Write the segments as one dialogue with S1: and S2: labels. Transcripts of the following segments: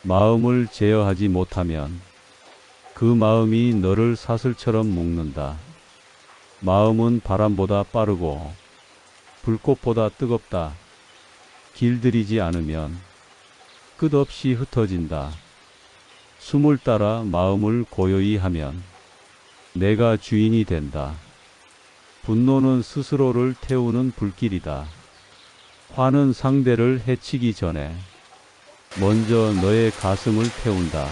S1: 마음을 제어하지 못하면 그 마음이 너를 사슬처럼 묶는다. 마음은 바람보다 빠르고 불꽃보다 뜨겁다. 길들이지 않으면 끝없이 흩어진다. 숨을 따라 마음을 고요히 하면 내가 주인이 된다. 분노는 스스로를 태우는 불길이다. 화는 상대를 해치기 전에 먼저 너의 가슴을 태운다.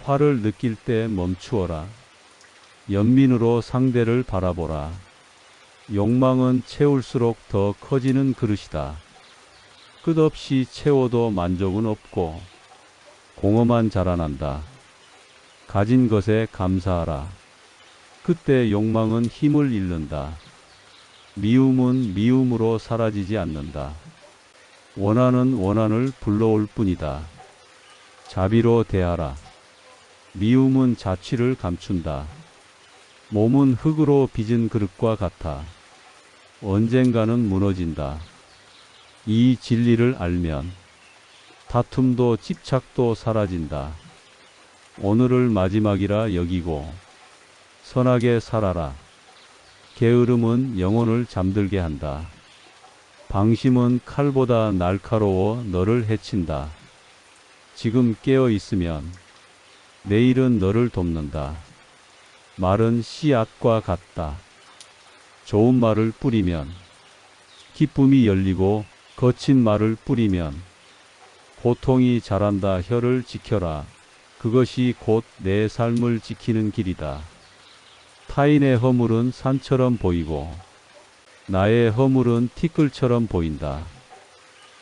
S1: 화를 느낄 때 멈추어라. 연민으로 상대를 바라보라. 욕망은 채울수록 더 커지는 그릇이다. 끝없이 채워도 만족은 없고 공허만 자라난다. 가진 것에 감사하라. 그때 욕망은 힘을 잃는다. 미움은 미움으로 사라지지 않는다. 원한은 원한을 불러올 뿐이다. 자비로 대하라. 미움은 자취를 감춘다. 몸은 흙으로 빚은 그릇과 같아. 언젠가는 무너진다. 이 진리를 알면 다툼도 집착도 사라진다. 오늘을 마지막이라 여기고 선하게 살아라. 게으름은 영혼을 잠들게 한다. 방심은 칼보다 날카로워 너를 해친다. 지금 깨어 있으면 내일은 너를 돕는다. 말은 씨앗과 같다. 좋은 말을 뿌리면 기쁨이 열리고 거친 말을 뿌리면 고통이 자란다. 혀를 지켜라. 그것이 곧 내 삶을 지키는 길이다. 타인의 허물은 산처럼 보이고 나의 허물은 티끌처럼 보인다.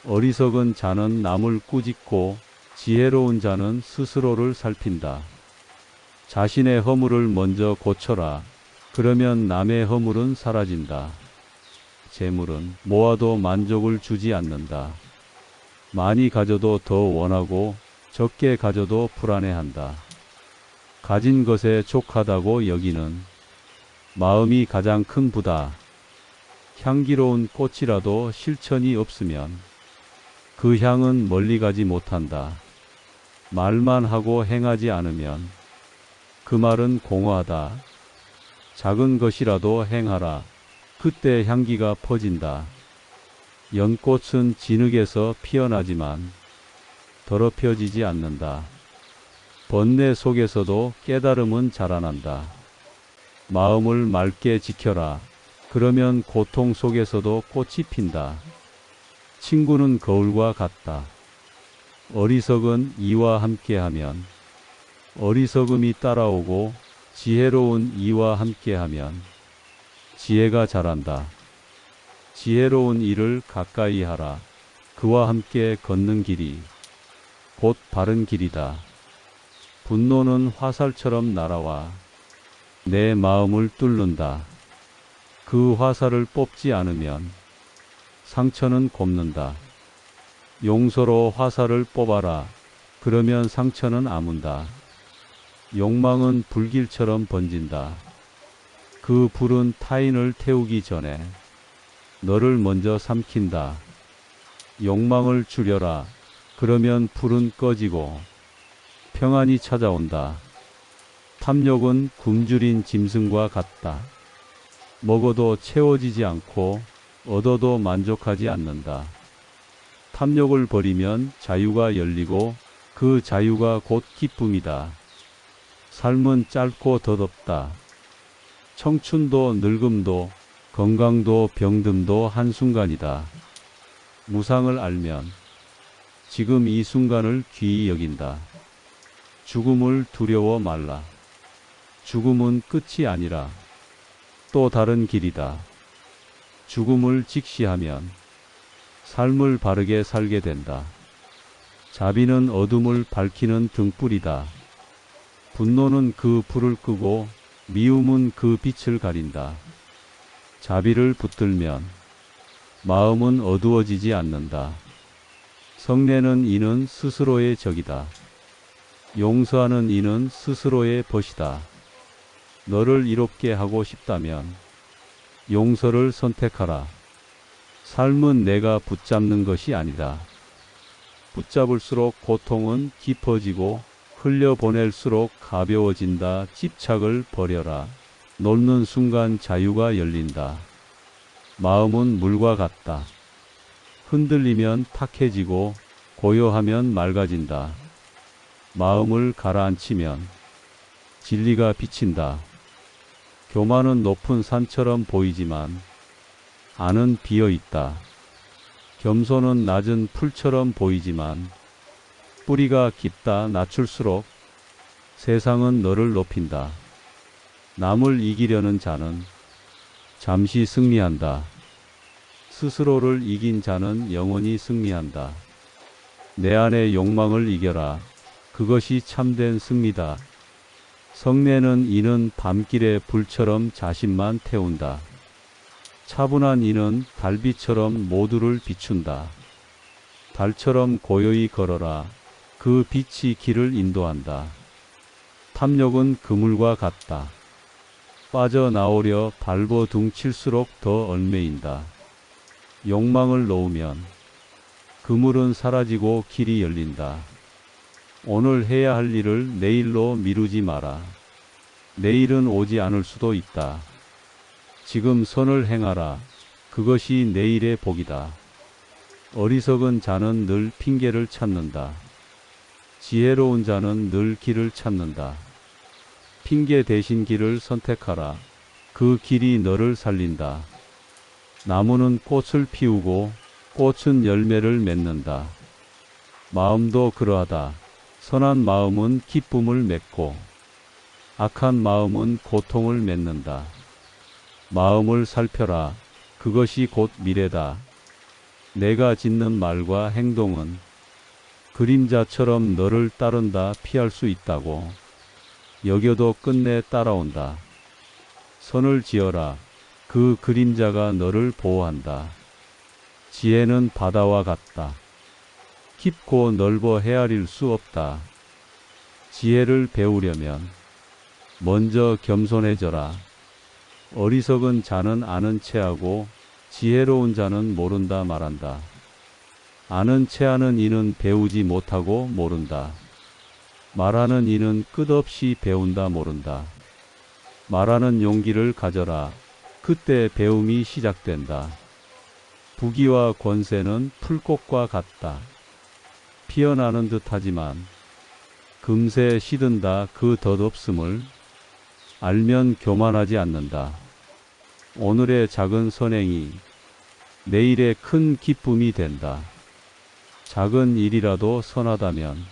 S1: 어리석은 자는 남을 꾸짖고 지혜로운 자는 스스로를 살핀다. 자신의 허물을 먼저 고쳐라. 그러면 남의 허물은 사라진다. 재물은 모아도 만족을 주지 않는다. 많이 가져도 더 원하고 적게 가져도 불안해한다. 가진 것에 족하다고 여기는 마음이 가장 큰 부다. 향기로운 꽃이라도 실천이 없으면 그 향은 멀리 가지 못한다. 말만 하고 행하지 않으면 그 말은 공허하다. 작은 것이라도 행하라. 그때 향기가 퍼진다. 연꽃은 진흙에서 피어나지만 더럽혀지지 않는다. 번뇌 속에서도 깨달음은 자라난다. 마음을 맑게 지켜라. 그러면 고통 속에서도 꽃이 핀다. 친구는 거울과 같다. 어리석은 이와 함께하면 어리석음이 따라오고 지혜로운 이와 함께하면 지혜가 자란다. 지혜로운 이를 가까이 하라. 그와 함께 걷는 길이 곧 바른 길이다. 분노는 화살처럼 날아와 내 마음을 뚫는다. 그 화살을 뽑지 않으면 상처는 곱는다. 용서로 화살을 뽑아라. 그러면 상처는 아문다. 욕망은 불길처럼 번진다. 그 불은 타인을 태우기 전에 너를 먼저 삼킨다. 욕망을 줄여라. 그러면 불은 꺼지고 평안이 찾아온다. 탐욕은 굶주린 짐승과 같다. 먹어도 채워지지 않고 얻어도 만족하지 않는다. 탐욕을 버리면 자유가 열리고 그 자유가 곧 기쁨이다. 삶은 짧고 덧없다. 청춘도 늙음도 건강도 병듦도 한순간이다. 무상을 알면 지금 이 순간을 귀히 여긴다. 죽음을 두려워 말라. 죽음은 끝이 아니라 또 다른 길이다. 죽음을 직시하면 삶을 바르게 살게 된다. 자비는 어둠을 밝히는 등불이다. 분노는 그 불을 끄고 미움은 그 빛을 가린다. 자비를 붙들면 마음은 어두워지지 않는다. 성내는 이는 스스로의 적이다. 용서하는 이는 스스로의 벗이다. 너를 이롭게 하고 싶다면 용서를 선택하라. 삶은 내가 붙잡는 것이 아니다. 붙잡을수록 고통은 깊어지고 흘려보낼수록 가벼워진다. 집착을 버려라. 놓는 순간 자유가 열린다. 마음은 물과 같다. 흔들리면 탁해지고 고요하면 맑아진다. 마음을 가라앉히면 진리가 비친다. 교만은 높은 산처럼 보이지만 안은 비어 있다. 겸손은 낮은 풀처럼 보이지만 뿌리가 깊다. 낮출수록 세상은 너를 높인다. 남을 이기려는 자는 잠시 승리한다. 스스로를 이긴 자는 영원히 승리한다. 내 안의 욕망을 이겨라. 그것이 참된 승리다. 성내는 이는 밤길의 불처럼 자신만 태운다. 차분한 이는 달빛처럼 모두를 비춘다. 달처럼 고요히 걸어라. 그 빛이 길을 인도한다. 탐욕은 그물과 같다. 빠져나오려 발버둥 칠수록 더 얽매인다. 욕망을 놓으면 그물은 사라지고 길이 열린다. 오늘 해야 할 일을 내일로 미루지 마라. 내일은 오지 않을 수도 있다. 지금 선을 행하라. 그것이 내일의 복이다. 어리석은 자는 늘 핑계를 찾는다. 지혜로운 자는 늘 길을 찾는다. 핑계 대신 길을 선택하라. 그 길이 너를 살린다. 나무는 꽃을 피우고 꽃은 열매를 맺는다. 마음도 그러하다. 선한 마음은 기쁨을 맺고 악한 마음은 고통을 맺는다. 마음을 살펴라. 그것이 곧 미래다. 내가 짓는 말과 행동은 그림자처럼 너를 따른다. 피할 수 있다고 여겨도 끝내 따라온다. 선을 지어라. 그 그림자가 너를 보호한다. 지혜는 바다와 같다. 깊고 넓어 헤아릴 수 없다. 지혜를 배우려면 먼저 겸손해져라. 어리석은 자는 아는 체하고 지혜로운 자는 모른다 말한다. 아는 체하는 이는 배우지 못하고 모른다. 말하는 이는 끝없이 배운다 모른다. 말하는 용기를 가져라. 그때 배움이 시작된다. 부귀와 권세는 풀꽃과 같다. 피어나는 듯하지만 금세 시든다. 그 덧없음을 알면 교만하지 않는다. 오늘의 작은 선행이 내일의 큰 기쁨이 된다. 작은 일이라도 선하다면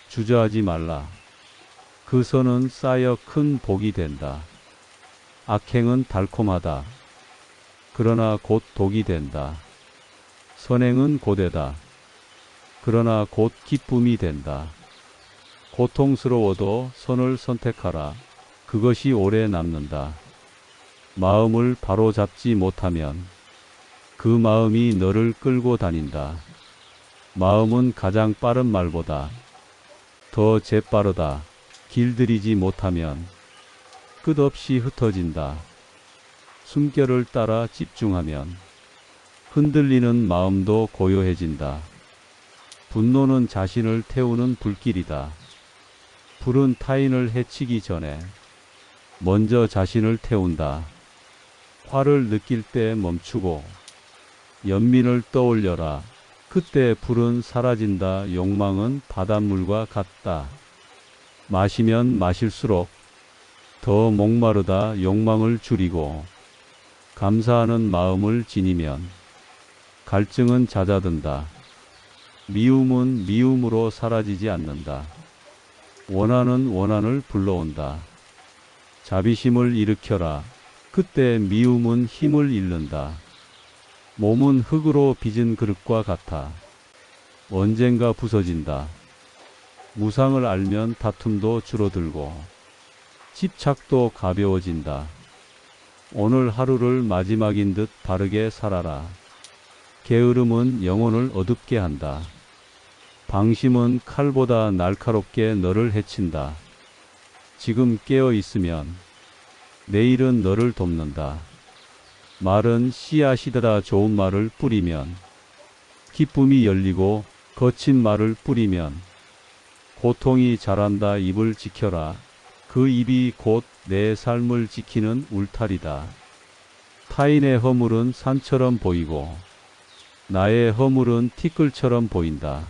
S1: 주저하지 말라. 그 선은 쌓여 큰 복이 된다. 악행은 달콤하다. 그러나 곧 독이 된다. 선행은 고되다. 그러나 곧 기쁨이 된다. 고통스러워도 선을 선택하라. 그것이 오래 남는다. 마음을 바로잡지 못하면 그 마음이 너를 끌고 다닌다. 마음은 가장 빠른 말보다 더 재빠르다. 길들이지 못하면 끝없이 흩어진다. 숨결을 따라 집중하면 흔들리는 마음도 고요해진다. 분노는 자신을 태우는 불길이다. 불은 타인을 해치기 전에 먼저 자신을 태운다. 화를 느낄 때 멈추고 연민을 떠올려라. 그때 불은 사라진다. 욕망은 바닷물과 같다. 마시면 마실수록 더 목마르다. 욕망을 줄이고 감사하는 마음을 지니면 갈증은 잦아든다. 미움은 미움으로 사라지지 않는다. 원한은 원한을 불러온다. 자비심을 일으켜라. 그때 미움은 힘을 잃는다. 몸은 흙으로 빚은 그릇과 같아. 언젠가 부서진다. 무상을 알면 다툼도 줄어들고 집착도 가벼워진다. 오늘 하루를 마지막인 듯 바르게 살아라. 게으름은 영혼을 어둡게 한다. 방심은 칼보다 날카롭게 너를 해친다. 지금 깨어 있으면 내일은 너를 돕는다. 말은 씨앗이다. 좋은 말을 뿌리면 기쁨이 열리고 거친 말을 뿌리면 고통이 자란다. 입을 지켜라. 그 입이 곧 내 삶을 지키는 울타리다. 타인의 허물은 산처럼 보이고 나의 허물은 티끌처럼 보인다.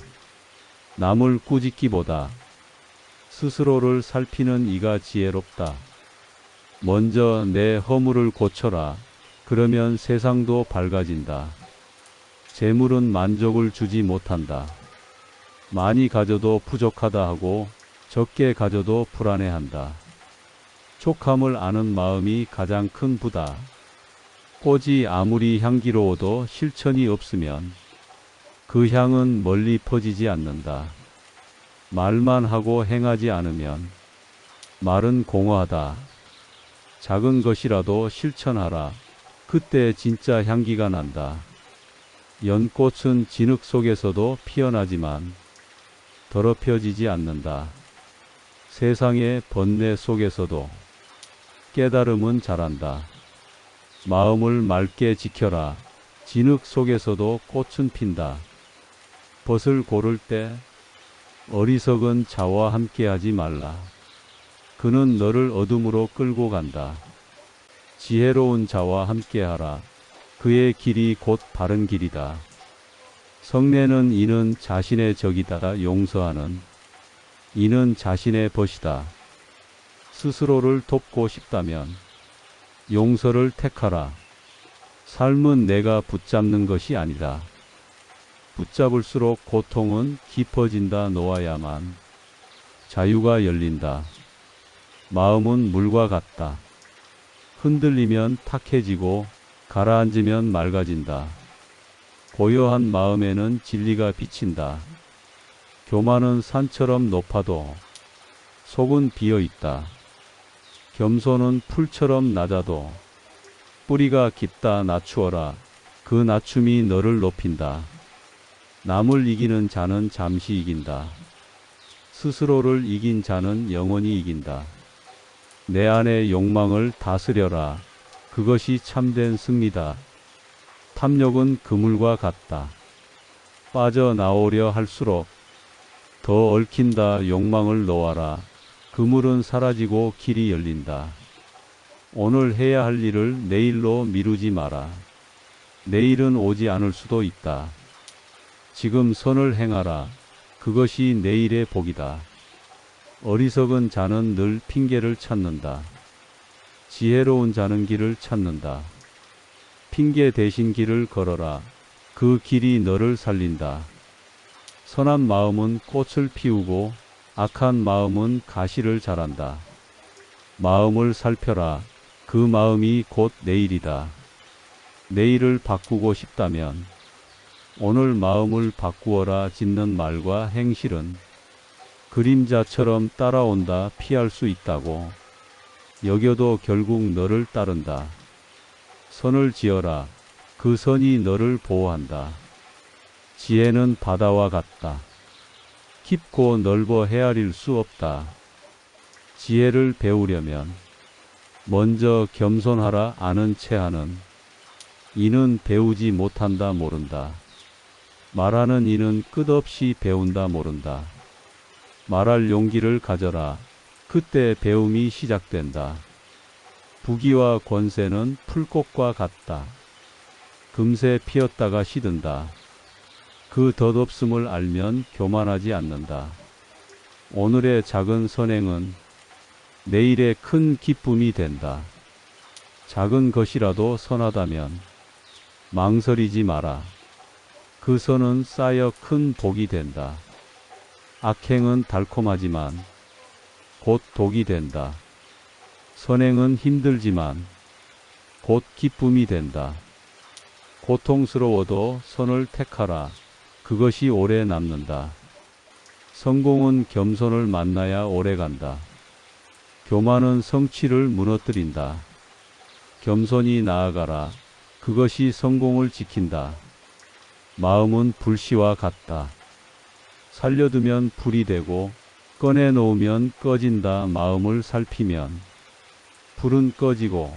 S1: 남을 꾸짖기보다 스스로를 살피는 이가 지혜롭다. 먼저 내 허물을 고쳐라. 그러면 세상도 밝아진다. 재물은 만족을 주지 못한다. 많이 가져도 부족하다 하고 적게 가져도 불안해한다. 촉함을 아는 마음이 가장 큰 부다. 꽃이 아무리 향기로워도 실천이 없으면 그 향은 멀리 퍼지지 않는다. 말만 하고 행하지 않으면 말은 공허하다. 작은 것이라도 실천하라. 그때 진짜 향기가 난다. 연꽃은 진흙 속에서도 피어나지만 더럽혀지지 않는다. 세상의 번뇌 속에서도 깨달음은 자란다. 마음을 맑게 지켜라. 진흙 속에서도 꽃은 핀다. 벗을 고를 때 어리석은 자와 함께하지 말라. 그는 너를 어둠으로 끌고 간다. 지혜로운 자와 함께하라. 그의 길이 곧 바른 길이다. 성내는 이는 자신의 적이다. 용서하는 이는 자신의 벗이다. 스스로를 돕고 싶다면 용서를 택하라. 삶은 내가 붙잡는 것이 아니다. 붙잡을수록 고통은 깊어진다. 놓아야만 자유가 열린다. 마음은 물과 같다. 흔들리면 탁해지고 가라앉으면 맑아진다. 고요한 마음에는 진리가 비친다. 교만은 산처럼 높아도 속은 비어 있다. 겸손은 풀처럼 낮아도 뿌리가 깊다. 낮추어라. 그 낮춤이 너를 높인다. 남을 이기는 자는 잠시 이긴다. 스스로를 이긴 자는 영원히 이긴다. 내 안의 욕망을 다스려라. 그것이 참된 승리다. 탐욕은 그물과 같다. 빠져나오려 할수록 더 얽힌다. 욕망을 놓아라. 그물은 사라지고 길이 열린다. 오늘 해야 할 일을 내일로 미루지 마라. 내일은 오지 않을 수도 있다. 지금 선을 행하라. 그것이 내일의 복이다. 어리석은 자는 늘 핑계를 찾는다. 지혜로운 자는 길을 찾는다. 핑계 대신 길을 걸어라. 그 길이 너를 살린다. 선한 마음은 꽃을 피우고 악한 마음은 가시를 자란다. 마음을 살펴라. 그 마음이 곧 내일이다. 내일을 바꾸고 싶다면 오늘 마음을 바꾸어라. 짓는 말과 행실은 그림자처럼 따라온다. 피할 수 있다고 여겨도 결국 너를 따른다. 선을 지어라. 그 선이 너를 보호한다. 지혜는 바다와 같다. 깊고 넓어 헤아릴 수 없다. 지혜를 배우려면 먼저 겸손하라. 아는 체하는 이는 배우지 못한다. 모른다. 말하는 이는 끝없이 배운다. 모른다. 말할 용기를 가져라. 그때 배움이 시작된다. 부귀와 권세는 풀꽃과 같다. 금세 피었다가 시든다. 그 덧없음을 알면 교만하지 않는다. 오늘의 작은 선행은 내일의 큰 기쁨이 된다. 작은 것이라도 선하다면 망설이지 마라. 그 선은 쌓여 큰 복이 된다. 악행은 달콤하지만 곧 독이 된다. 선행은 힘들지만 곧 기쁨이 된다. 고통스러워도 선을 택하라. 그것이 오래 남는다. 성공은 겸손을 만나야 오래 간다. 교만은 성취를 무너뜨린다. 겸손히 나아가라. 그것이 성공을 지킨다. 마음은 불씨와 같다. 살려두면 불이 되고 꺼내놓으면 꺼진다. 마음을 살피면 불은 꺼지고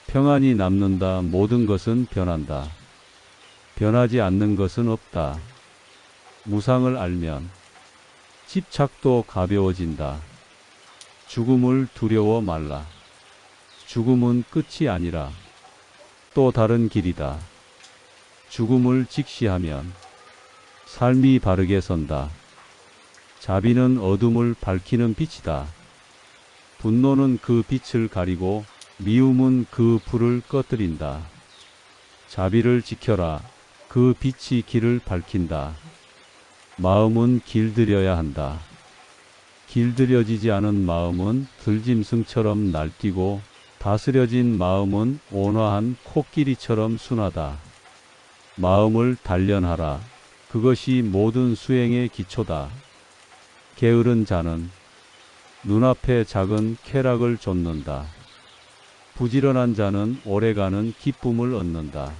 S1: 평안이 남는다. 모든 것은 변한다. 변하지 않는 것은 없다. 무상을 알면 집착도 가벼워진다. 죽음을 두려워 말라. 죽음은 끝이 아니라 또 다른 길이다. 죽음을 직시하면 삶이 바르게 선다. 자비는 어둠을 밝히는 빛이다. 분노는 그 빛을 가리고 미움은 그 불을 꺼뜨린다. 자비를 지켜라. 그 빛이 길을 밝힌다. 마음은 길들여야 한다. 길들여지지 않은 마음은 들짐승처럼 날뛰고 다스려진 마음은 온화한 코끼리처럼 순하다. 마음을 단련하라. 그것이 모든 수행의 기초다. 게으른 자는 눈앞에 작은 쾌락을 좇는다. 부지런한 자는 오래가는 기쁨을 얻는다.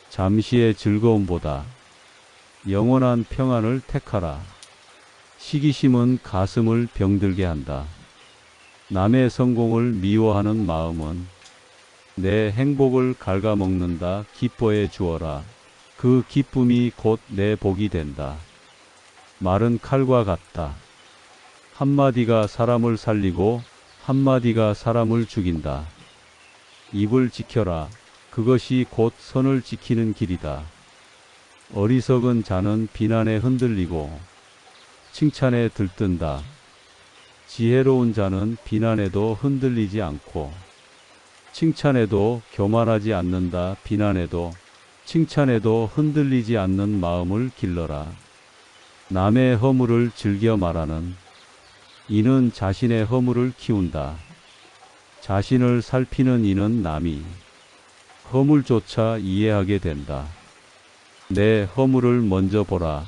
S1: 잠시의 즐거움보다 영원한 평안을 택하라. 시기심은 가슴을 병들게 한다. 남의 성공을 미워하는 마음은 내 행복을 갉아먹는다. 기뻐해 주어라. 그 기쁨이 곧 내 복이 된다. 말은 칼과 같다. 한마디가 사람을 살리고 한마디가 사람을 죽인다. 입을 지켜라. 그것이 곧 선을 지키는 길이다. 어리석은 자는 비난에 흔들리고 칭찬에 들뜬다. 지혜로운 자는 비난에도 흔들리지 않고 칭찬에도 교만하지 않는다. 비난에도 칭찬에도 흔들리지 않는 마음을 길러라. 남의 허물을 즐겨 말하는 이는 자신의 허물을 키운다. 자신을 살피는 이는 남이 허물조차 이해하게 된다. 내 허물을 먼저 보라.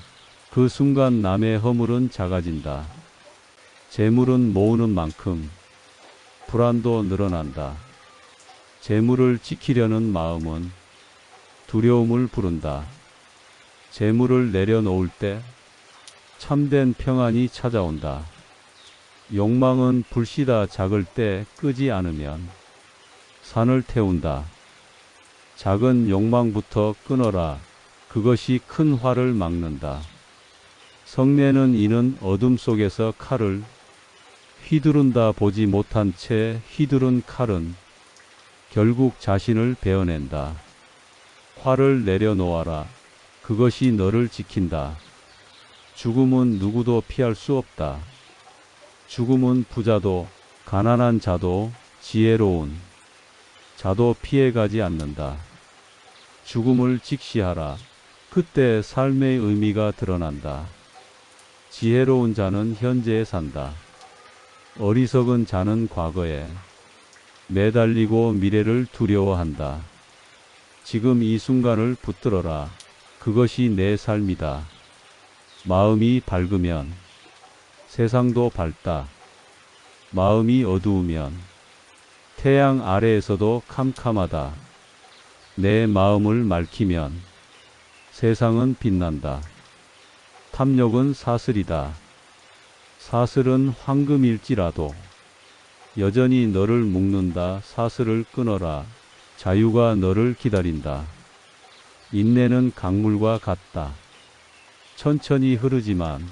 S1: 그 순간 남의 허물은 작아진다. 재물은 모으는 만큼 불안도 늘어난다. 재물을 지키려는 마음은 두려움을 부른다. 재물을 내려놓을 때 참된 평안이 찾아온다. 욕망은 불씨다. 작을 때 끄지 않으면 산을 태운다. 작은 욕망부터 끊어라. 그것이 큰 화를 막는다. 성내는 이는 어둠 속에서 칼을 휘두른다. 보지 못한 채 휘두른 칼은 결국 자신을 베어낸다. 화를 내려놓아라. 그것이 너를 지킨다. 죽음은 누구도 피할 수 없다. 죽음은 부자도 가난한 자도 지혜로운 자도 피해가지 않는다. 죽음을 직시하라. 그때 삶의 의미가 드러난다. 지혜로운 자는 현재에 산다. 어리석은 자는 과거에 매달리고 미래를 두려워한다. 지금 이 순간을 붙들어라. 그것이 내 삶이다. 마음이 밝으면 세상도 밝다. 마음이 어두우면 태양 아래에서도 캄캄하다. 내 마음을 맑히면 세상은 빛난다. 탐욕은 사슬이다. 사슬은 황금일지라도 여전히 너를 묶는다. 사슬을 끊어라. 자유가 너를 기다린다. 인내는 강물과 같다. 천천히 흐르지만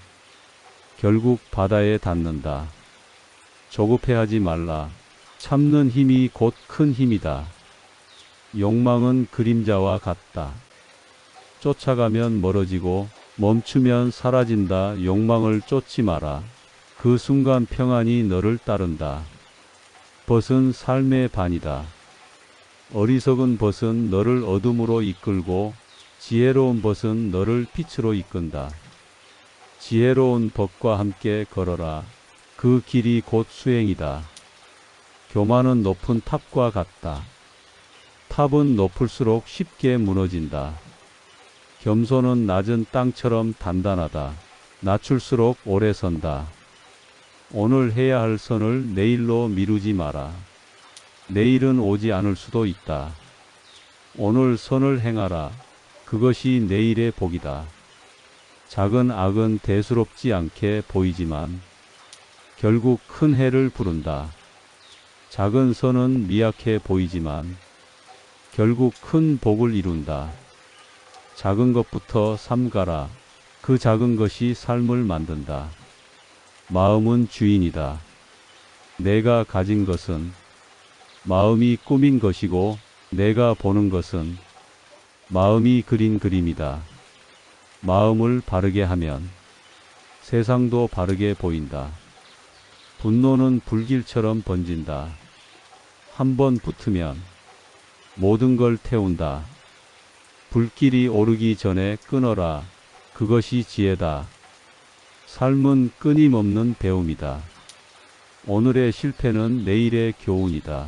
S1: 결국 바다에 닿는다. 조급해하지 말라. 참는 힘이 곧 큰 힘이다. 욕망은 그림자와 같다. 쫓아가면 멀어지고 멈추면 사라진다. 욕망을 쫓지 마라. 그 순간 평안이 너를 따른다. 벗은 삶의 반이다. 어리석은 벗은 너를 어둠으로 이끌고 지혜로운 벗은 너를 빛으로 이끈다. 지혜로운 벗과 함께 걸어라. 그 길이 곧 수행이다. 교만은 높은 탑과 같다. 탑은 높을수록 쉽게 무너진다. 겸손은 낮은 땅처럼 단단하다. 낮출수록 오래 선다. 오늘 해야 할 선을 내일로 미루지 마라. 내일은 오지 않을 수도 있다. 오늘 선을 행하라. 그것이 내일의 복이다. 작은 악은 대수롭지 않게 보이지만 결국 큰 해를 부른다. 작은 선은 미약해 보이지만 결국 큰 복을 이룬다. 작은 것부터 삼가라. 그 작은 것이 삶을 만든다. 마음은 주인이다. 내가 가진 것은 마음이 꾸민 것이고 내가 보는 것은 마음이 그린 그림이다. 마음을 바르게 하면 세상도 바르게 보인다. 분노는 불길처럼 번진다. 한번 붙으면 모든 걸 태운다. 불길이 오르기 전에 끊어라. 그것이 지혜다. 삶은 끊임없는 배움이다. 오늘의 실패는 내일의 교훈이다.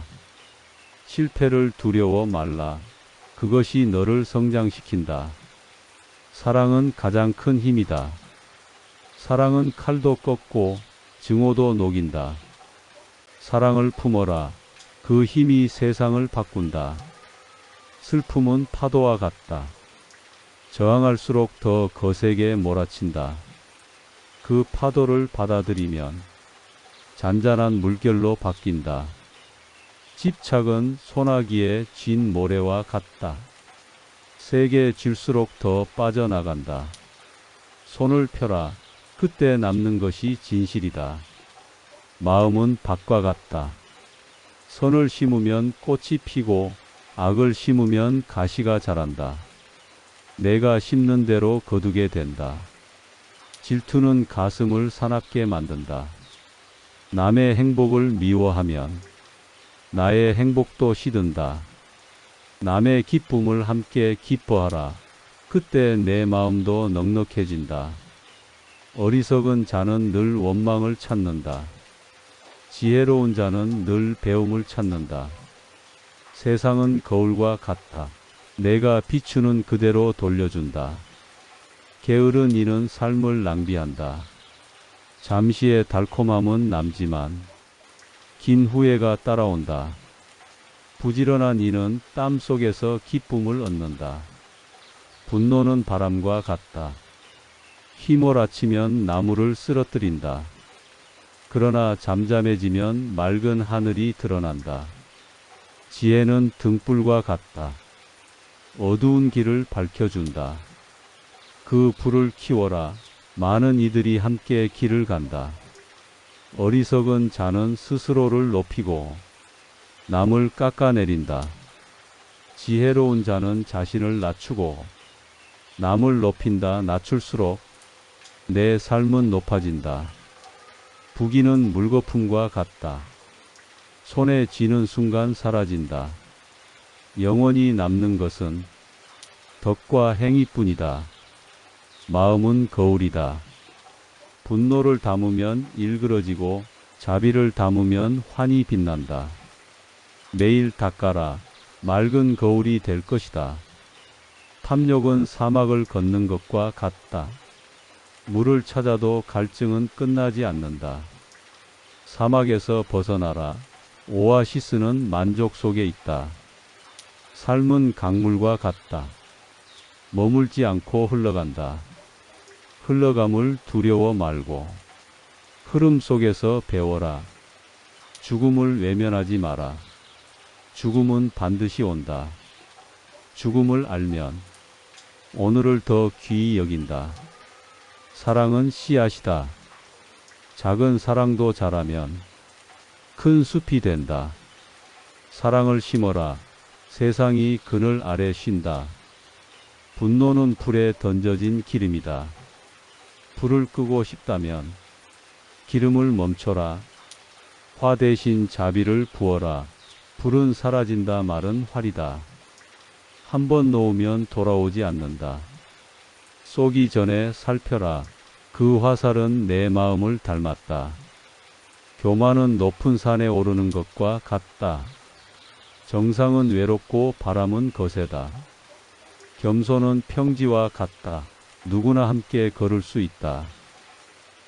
S1: 실패를 두려워 말라. 그것이 너를 성장시킨다. 사랑은 가장 큰 힘이다. 사랑은 칼도 꺾고 증오도 녹인다. 사랑을 품어라. 그 힘이 세상을 바꾼다. 슬픔은 파도와 같다. 저항할수록 더 거세게 몰아친다. 그 파도를 받아들이면 잔잔한 물결로 바뀐다. 집착은 소나기에 진 모래와 같다. 세게 쥘수록 더 빠져나간다. 손을 펴라. 그때 남는 것이 진실이다. 마음은 밭과 같다. 선을 심으면 꽃이 피고 악을 심으면 가시가 자란다. 내가 심는 대로 거두게 된다. 질투는 가슴을 사납게 만든다. 남의 행복을 미워하면 나의 행복도 시든다. 남의 기쁨을 함께 기뻐하라. 그때 내 마음도 넉넉해진다. 어리석은 자는 늘 원망을 찾는다. 지혜로운 자는 늘 배움을 찾는다. 세상은 거울과 같다. 내가 비추는 그대로 돌려준다. 게으른 이는 삶을 낭비한다. 잠시의 달콤함은 남지만 긴 후회가 따라온다. 부지런한 이는 땀 속에서 기쁨을 얻는다. 분노는 바람과 같다. 휘몰아치면 나무를 쓰러뜨린다. 그러나 잠잠해지면 맑은 하늘이 드러난다. 지혜는 등불과 같다. 어두운 길을 밝혀준다. 그 불을 키워라. 많은 이들이 함께 길을 간다. 어리석은 자는 스스로를 높이고 남을 깎아내린다. 지혜로운 자는 자신을 낮추고 남을 높인다. 낮출수록 내 삶은 높아진다. 부귀는 물거품과 같다. 손에 쥐는 순간 사라진다. 영원히 남는 것은 덕과 행위뿐이다. 마음은 거울이다. 분노를 담으면 일그러지고 자비를 담으면 환히 빛난다. 매일 닦아라. 맑은 거울이 될 것이다. 탐욕은 사막을 걷는 것과 같다. 물을 찾아도 갈증은 끝나지 않는다. 사막에서 벗어나라. 오아시스는 만족 속에 있다. 삶은 강물과 같다. 머물지 않고 흘러간다. 흘러감을 두려워 말고 흐름 속에서 배워라. 죽음을 외면하지 마라. 죽음은 반드시 온다. 죽음을 알면 오늘을 더 귀히 여긴다. 사랑은 씨앗이다. 작은 사랑도 자라면 큰 숲이 된다. 사랑을 심어라. 세상이 그늘 아래 쉰다. 분노는 불에 던져진 기름이다. 불을 끄고 싶다면 기름을 멈춰라. 화 대신 자비를 부어라. 불은 사라진다. 말은 활이다. 한번 놓으면 돌아오지 않는다. 쏘기 전에 살펴라. 그 화살은 내 마음을 닮았다. 교만은 높은 산에 오르는 것과 같다. 정상은 외롭고 바람은 거세다. 겸손은 평지와 같다. 누구나 함께 걸을 수 있다.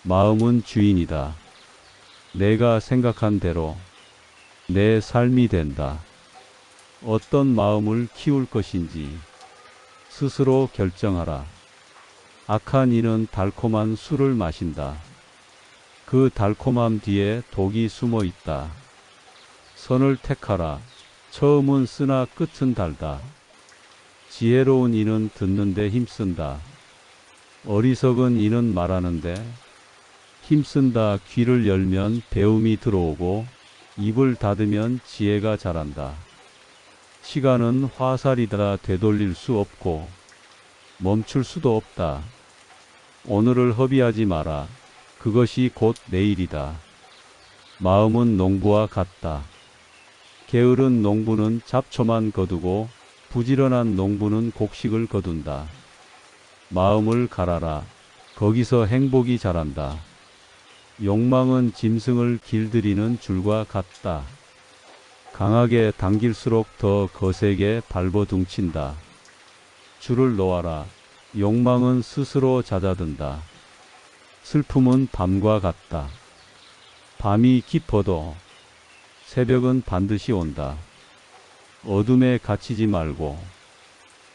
S1: 마음은 주인이다. 내가 생각한 대로 내 삶이 된다. 어떤 마음을 키울 것인지 스스로 결정하라. 악한 이는 달콤한 술을 마신다. 그 달콤함 뒤에 독이 숨어 있다. 선을 택하라. 처음은 쓰나 끝은 달다. 지혜로운 이는 듣는 데 힘쓴다. 어리석은 이는 말하는데 힘쓴다. 귀를 열면 배움이 들어오고 입을 닫으면 지혜가 자란다. 시간은 화살이다. 되돌릴 수 없고 멈출 수도 없다. 오늘을 허비하지 마라. 그것이 곧 내일이다. 마음은 농부와 같다. 게으른 농부는 잡초만 거두고 부지런한 농부는 곡식을 거둔다. 마음을 갈아라. 거기서 행복이 자란다. 욕망은 짐승을 길들이는 줄과 같다. 강하게 당길수록 더 거세게 발버둥친다. 줄을 놓아라. 욕망은 스스로 잦아든다. 슬픔은 밤과 같다. 밤이 깊어도 새벽은 반드시 온다. 어둠에 갇히지 말고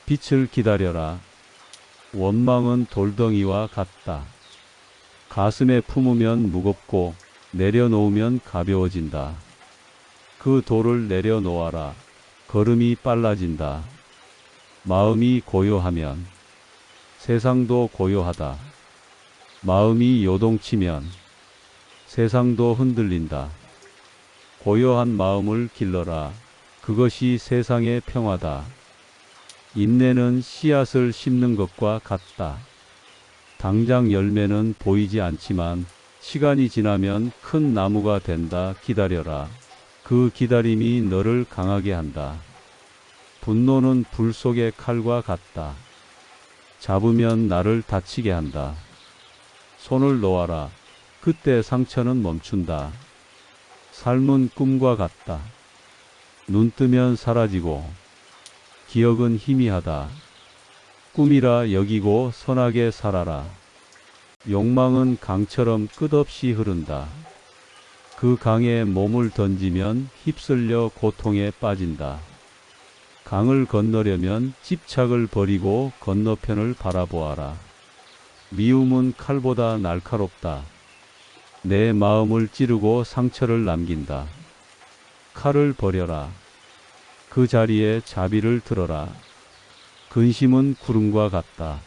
S1: 빛을 기다려라. 원망은 돌덩이와 같다. 가슴에 품으면 무겁고 내려놓으면 가벼워진다. 그 돌을 내려놓아라. 걸음이 빨라진다. 마음이 고요하면 세상도 고요하다. 마음이 요동치면 세상도 흔들린다. 고요한 마음을 길러라. 그것이 세상의 평화다. 인내는 씨앗을 심는 것과 같다. 당장 열매는 보이지 않지만 시간이 지나면 큰 나무가 된다. 기다려라. 그 기다림이 너를 강하게 한다. 분노는 불 속의 칼과 같다. 잡으면 나를 다치게 한다. 손을 놓아라. 그때 상처는 멈춘다. 삶은 꿈과 같다. 눈 뜨면 사라지고 기억은 희미하다. 꿈이라 여기고 선하게 살아라. 욕망은 강처럼 끝없이 흐른다. 그 강에 몸을 던지면 휩쓸려 고통에 빠진다. 강을 건너려면 집착을 버리고 건너편을 바라보아라. 미움은 칼보다 날카롭다. 내 마음을 찌르고 상처를 남긴다. 칼을 버려라. 그 자리에 자비를 들어라. 근심은 구름과 같다.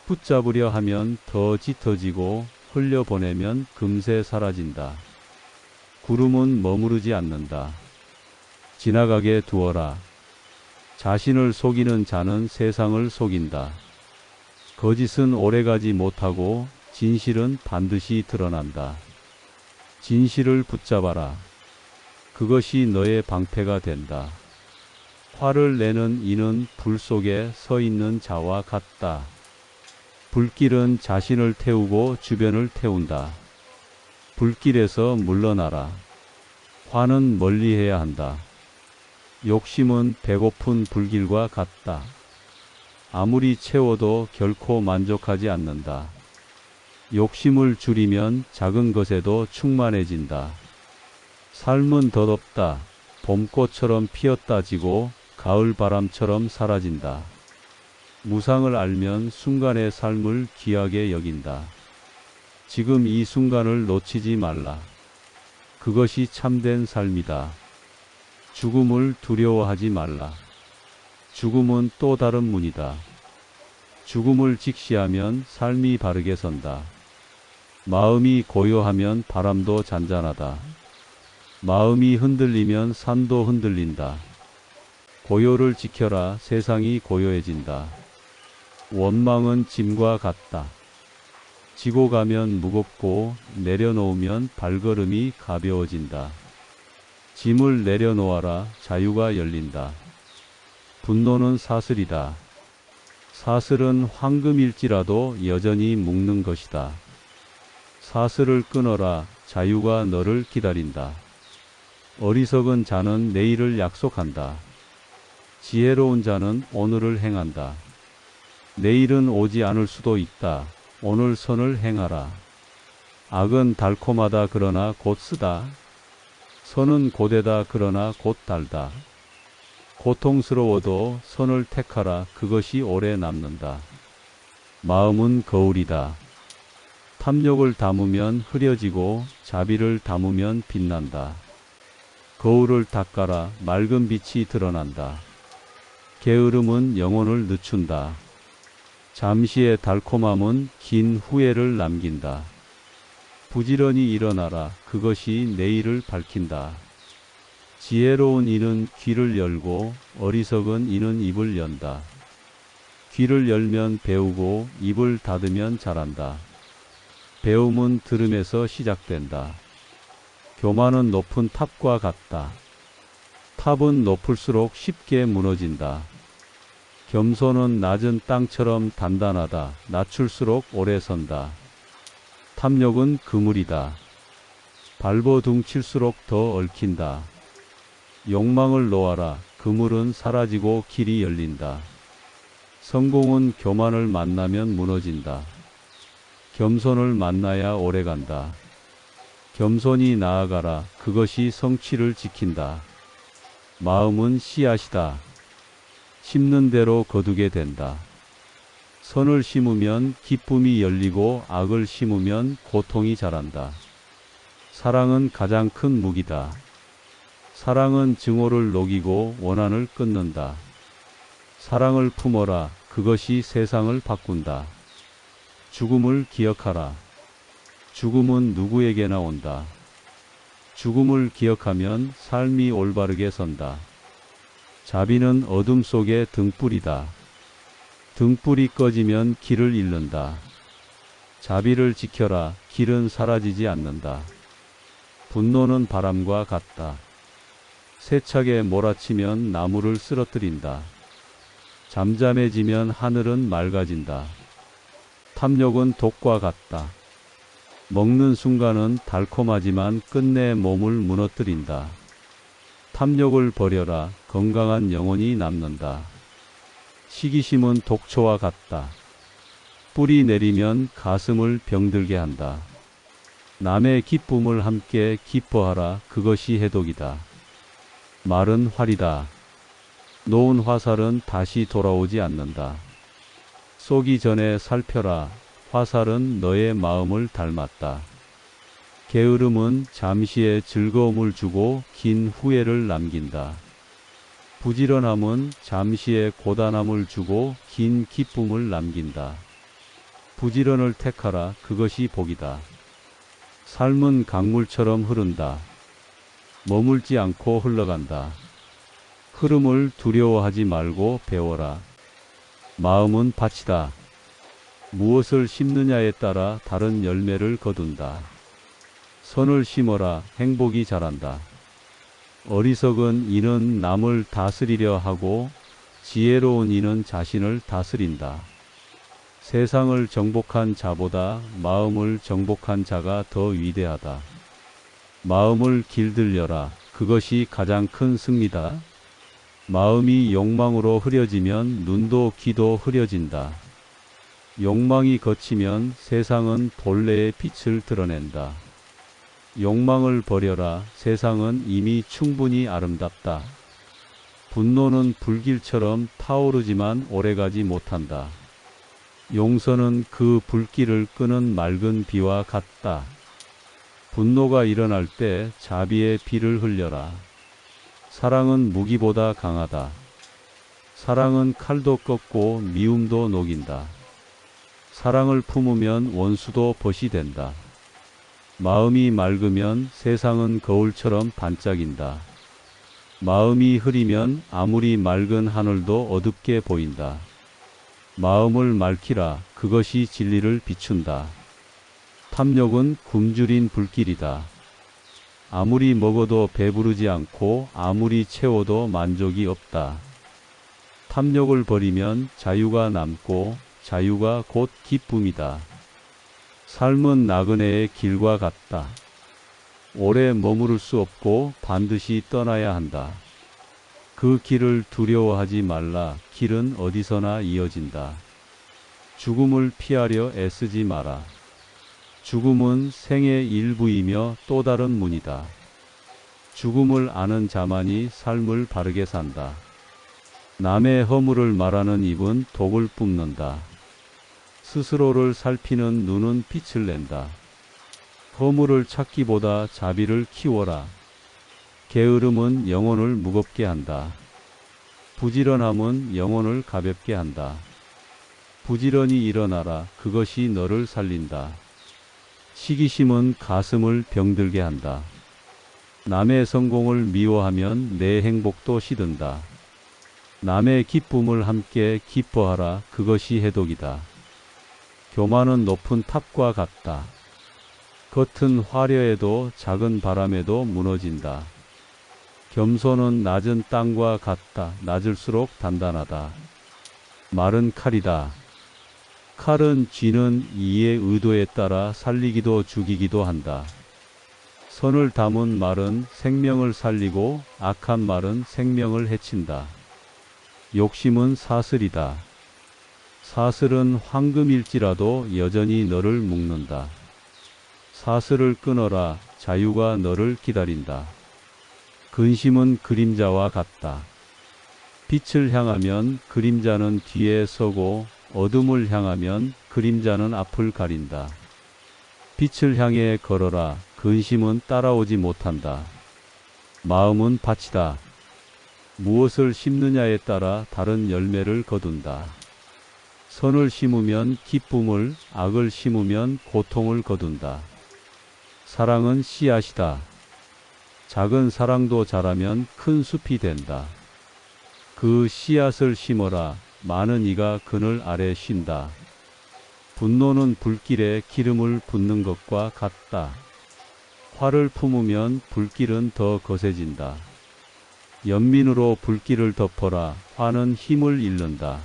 S1: 붙잡으려 하면 더 짙어지고 흘려보내면 금세 사라진다. 구름은 머무르지 않는다. 지나가게 두어라. 자신을 속이는 자는 세상을 속인다. 거짓은 오래가지 못하고 진실은 반드시 드러난다. 진실을 붙잡아라. 그것이 너의 방패가 된다. 화를 내는 이는 불 속에 서 있는 자와 같다. 불길은 자신을 태우고 주변을 태운다. 불길에서 물러나라. 화는 멀리해야 한다. 욕심은 배고픈 불길과 같다. 아무리 채워도 결코 만족하지 않는다. 욕심을 줄이면 작은 것에도 충만해진다. 삶은 덧없다. 봄꽃처럼 피었다 지고 가을 바람처럼 사라진다. 무상을 알면 순간의 삶을 귀하게 여긴다. 지금 이 순간을 놓치지 말라. 그것이 참된 삶이다. 죽음을 두려워하지 말라. 죽음은 또 다른 문이다. 죽음을 직시하면 삶이 바르게 선다. 마음이 고요하면 바람도 잔잔하다. 마음이 흔들리면 산도 흔들린다. 고요를 지켜라. 세상이 고요해진다. 원망은 짐과 같다. 지고 가면 무겁고 내려놓으면 발걸음이 가벼워진다. 짐을 내려놓아라. 자유가 열린다. 분노는 사슬이다. 사슬은 황금일지라도 여전히 묶는 것이다. 사슬을 끊어라. 자유가 너를 기다린다. 어리석은 자는 내일을 약속한다. 지혜로운 자는 오늘을 행한다. 내일은 오지 않을 수도 있다. 오늘 선을 행하라. 악은 달콤하다. 그러나 곧 쓰다. 선은 고되다. 그러나 곧 달다. 고통스러워도 선을 택하라. 그것이 오래 남는다. 마음은 거울이다. 탐욕을 담으면 흐려지고 자비를 담으면 빛난다. 거울을 닦아라. 맑은 빛이 드러난다. 게으름은 영혼을 늦춘다. 잠시의 달콤함은 긴 후회를 남긴다. 부지런히 일어나라. 그것이 내일을 밝힌다. 지혜로운 이는 귀를 열고 어리석은 이는 입을 연다. 귀를 열면 배우고 입을 닫으면 잘한다. 배움은 들음에서 시작된다. 교만은 높은 탑과 같다. 탑은 높을수록 쉽게 무너진다. 겸손은 낮은 땅처럼 단단하다. 낮출수록 오래 선다. 탐욕은 그물이다. 발버둥칠수록 더 얽힌다. 욕망을 놓아라. 그물은 사라지고 길이 열린다. 성공은 교만을 만나면 무너진다. 겸손을 만나야 오래간다. 겸손히 나아가라. 그것이 성취를 지킨다. 마음은 씨앗이다. 심는 대로 거두게 된다. 선을 심으면 기쁨이 열리고 악을 심으면 고통이 자란다. 사랑은 가장 큰 무기다. 사랑은 증오를 녹이고 원한을 끊는다. 사랑을 품어라. 그것이 세상을 바꾼다. 죽음을 기억하라. 죽음은 누구에게나 온다. 죽음을 기억하면 삶이 올바르게 선다. 자비는 어둠 속의 등불이다. 등불이 꺼지면 길을 잃는다. 자비를 지켜라. 길은 사라지지 않는다. 분노는 바람과 같다. 세차게 몰아치면 나무를 쓰러뜨린다. 잠잠해지면 하늘은 맑아진다. 탐욕은 독과 같다. 먹는 순간은 달콤하지만 끝내 몸을 무너뜨린다. 탐욕을 버려라. 건강한 영혼이 남는다. 시기심은 독초와 같다. 뿌리 내리면 가슴을 병들게 한다. 남의 기쁨을 함께 기뻐하라. 그것이 해독이다. 말은 활이다. 놓은 화살은 다시 돌아오지 않는다. 쏘기 전에 살펴라. 화살은 너의 마음을 닮았다. 게으름은 잠시의 즐거움을 주고 긴 후회를 남긴다. 부지런함은 잠시의 고단함을 주고 긴 기쁨을 남긴다. 부지런을 택하라. 그것이 복이다. 삶은 강물처럼 흐른다. 머물지 않고 흘러간다. 흐름을 두려워하지 말고 배워라. 마음은 밭이다. 무엇을 심느냐에 따라 다른 열매를 거둔다. 선을 심어라. 행복이 자란다. 어리석은 이는 남을 다스리려 하고 지혜로운 이는 자신을 다스린다. 세상을 정복한 자보다 마음을 정복한 자가 더 위대하다. 마음을 길들여라. 그것이 가장 큰 승리다. 마음이 욕망으로 흐려지면 눈도 귀도 흐려진다. 욕망이 거치면 세상은 본래의 빛을 드러낸다. 욕망을 버려라. 세상은 이미 충분히 아름답다. 분노는 불길처럼 타오르지만 오래가지 못한다. 용서는 그 불길을 끄는 맑은 비와 같다. 분노가 일어날 때 자비의 비를 흘려라. 사랑은 무기보다 강하다. 사랑은 칼도 꺾고 미움도 녹인다. 사랑을 품으면 원수도 벗이 된다. 마음이 맑으면 세상은 거울처럼 반짝인다. 마음이 흐리면 아무리 맑은 하늘도 어둡게 보인다. 마음을 맑히라. 그것이 진리를 비춘다. 탐욕은 굶주린 불길이다. 아무리 먹어도 배부르지 않고 아무리 채워도 만족이 없다. 탐욕을 버리면 자유가 남고 자유가 곧 기쁨이다. 삶은 나그네의 길과 같다. 오래 머무를 수 없고 반드시 떠나야 한다. 그 길을 두려워하지 말라. 길은 어디서나 이어진다. 죽음을 피하려 애쓰지 마라. 죽음은 생의 일부이며 또 다른 문이다. 죽음을 아는 자만이 삶을 바르게 산다. 남의 허물을 말하는 입은 독을 뿜는다. 스스로를 살피는 눈은 빛을 낸다. 허물을 찾기보다 자비를 키워라. 게으름은 영혼을 무겁게 한다. 부지런함은 영혼을 가볍게 한다. 부지런히 일어나라. 그것이 너를 살린다. 시기심은 가슴을 병들게 한다. 남의 성공을 미워하면 내 행복도 시든다. 남의 기쁨을 함께 기뻐하라. 그것이 해독이다. 교만은 높은 탑과 같다. 겉은 화려해도 작은 바람에도 무너진다. 겸손은 낮은 땅과 같다. 낮을수록 단단하다. 말은 칼이다. 칼은 쥐는 이의 의도에 따라 살리기도 죽이기도 한다. 선을 담은 말은 생명을 살리고 악한 말은 생명을 해친다. 욕심은 사슬이다. 사슬은 황금일지라도 여전히 너를 묶는다. 사슬을 끊어라. 자유가 너를 기다린다. 근심은 그림자와 같다. 빛을 향하면 그림자는 뒤에 서고 어둠을 향하면 그림자는 앞을 가린다. 빛을 향해 걸어라. 근심은 따라오지 못한다. 마음은 밭이다. 무엇을 심느냐에 따라 다른 열매를 거둔다. 선을 심으면 기쁨을, 악을 심으면 고통을 거둔다. 사랑은 씨앗이다. 작은 사랑도 자라면 큰 숲이 된다. 그 씨앗을 심어라. 많은 이가 그늘 아래 쉰다. 분노는 불길에 기름을 붓는 것과 같다. 화를 품으면 불길은 더 거세진다. 연민으로 불길을 덮어라. 화는 힘을 잃는다.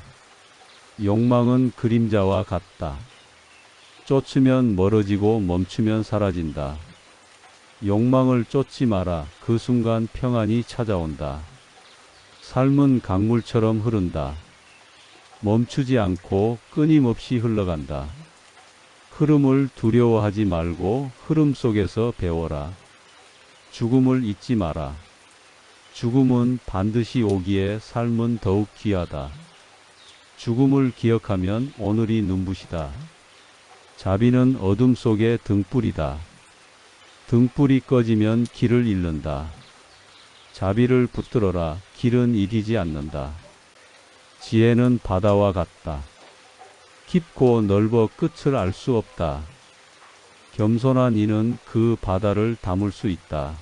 S1: 욕망은 그림자와 같다. 쫓으면 멀어지고 멈추면 사라진다. 욕망을 쫓지 마라. 그 순간 평안이 찾아온다. 삶은 강물처럼 흐른다. 멈추지 않고 끊임없이 흘러간다. 흐름을 두려워하지 말고 흐름 속에서 배워라. 죽음을 잊지 마라. 죽음은 반드시 오기에 삶은 더욱 귀하다. 죽음을 기억하면 오늘이 눈부시다. 자비는 어둠 속의 등불이다. 등불이 꺼지면 길을 잃는다. 자비를 붙들어라. 길은 잃이지 않는다. 지혜는 바다와 같다. 깊고 넓어 끝을 알 수 없다. 겸손한 이는 그 바다를 담을 수 있다.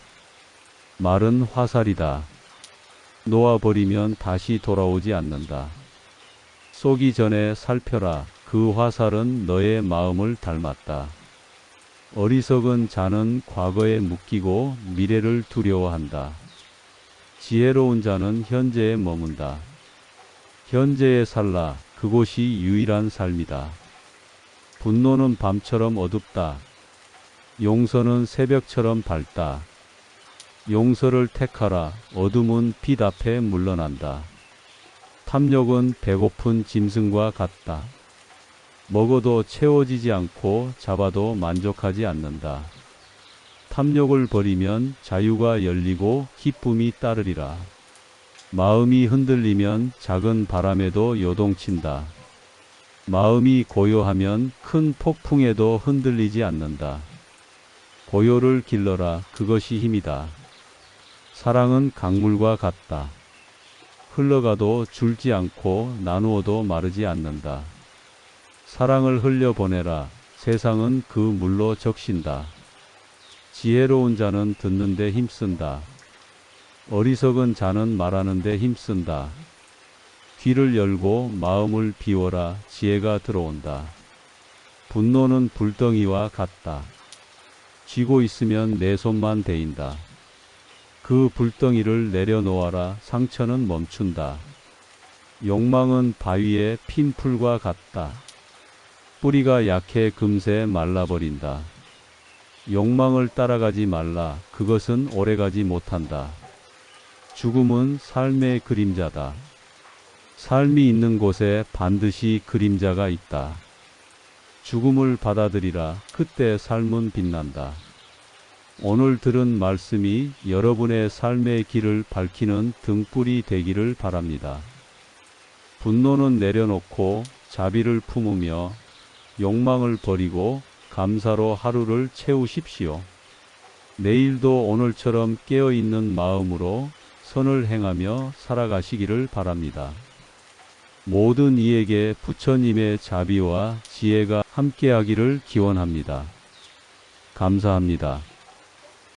S1: 말은 화살이다. 놓아버리면 다시 돌아오지 않는다. 쏘기 전에 살펴라. 그 화살은 너의 마음을 닮았다. 어리석은 자는 과거에 묶이고 미래를 두려워한다. 지혜로운 자는 현재에 머문다. 현재에 살라. 그곳이 유일한 삶이다. 분노는 밤처럼 어둡다. 용서는 새벽처럼 밝다. 용서를 택하라. 어둠은 빛 앞에 물러난다. 탐욕은 배고픈 짐승과 같다. 먹어도 채워지지 않고 잡아도 만족하지 않는다. 탐욕을 버리면 자유가 열리고 기쁨이 따르리라. 마음이 흔들리면 작은 바람에도 요동친다. 마음이 고요하면 큰 폭풍에도 흔들리지 않는다. 고요를 길러라. 그것이 힘이다. 사랑은 강물과 같다. 흘러가도 줄지 않고 나누어도 마르지 않는다. 사랑을 흘려보내라. 세상은 그 물로 적신다. 지혜로운 자는 듣는데 힘쓴다. 어리석은 자는 말하는데 힘쓴다. 귀를 열고 마음을 비워라. 지혜가 들어온다. 분노는 불덩이와 같다. 쥐고 있으면 내 손만 데인다. 그 불덩이를 내려놓아라. 상처는 멈춘다. 욕망은 바위의 핀 풀과 같다. 뿌리가 약해 금세 말라버린다. 욕망을 따라가지 말라. 그것은 오래가지 못한다. 죽음은 삶의 그림자다. 삶이 있는 곳에 반드시 그림자가 있다. 죽음을 받아들이라. 그때 삶은 빛난다. 오늘 들은 말씀이 여러분의 삶의 길을 밝히는 등불이 되기를 바랍니다. 분노는 내려놓고 자비를 품으며 욕망을 버리고 감사로 하루를 채우십시오. 내일도 오늘처럼 깨어있는 마음으로 선을 행하며 살아가시기를 바랍니다. 모든 이에게 부처님의 자비와 지혜가 함께하기를 기원합니다. 감사합니다.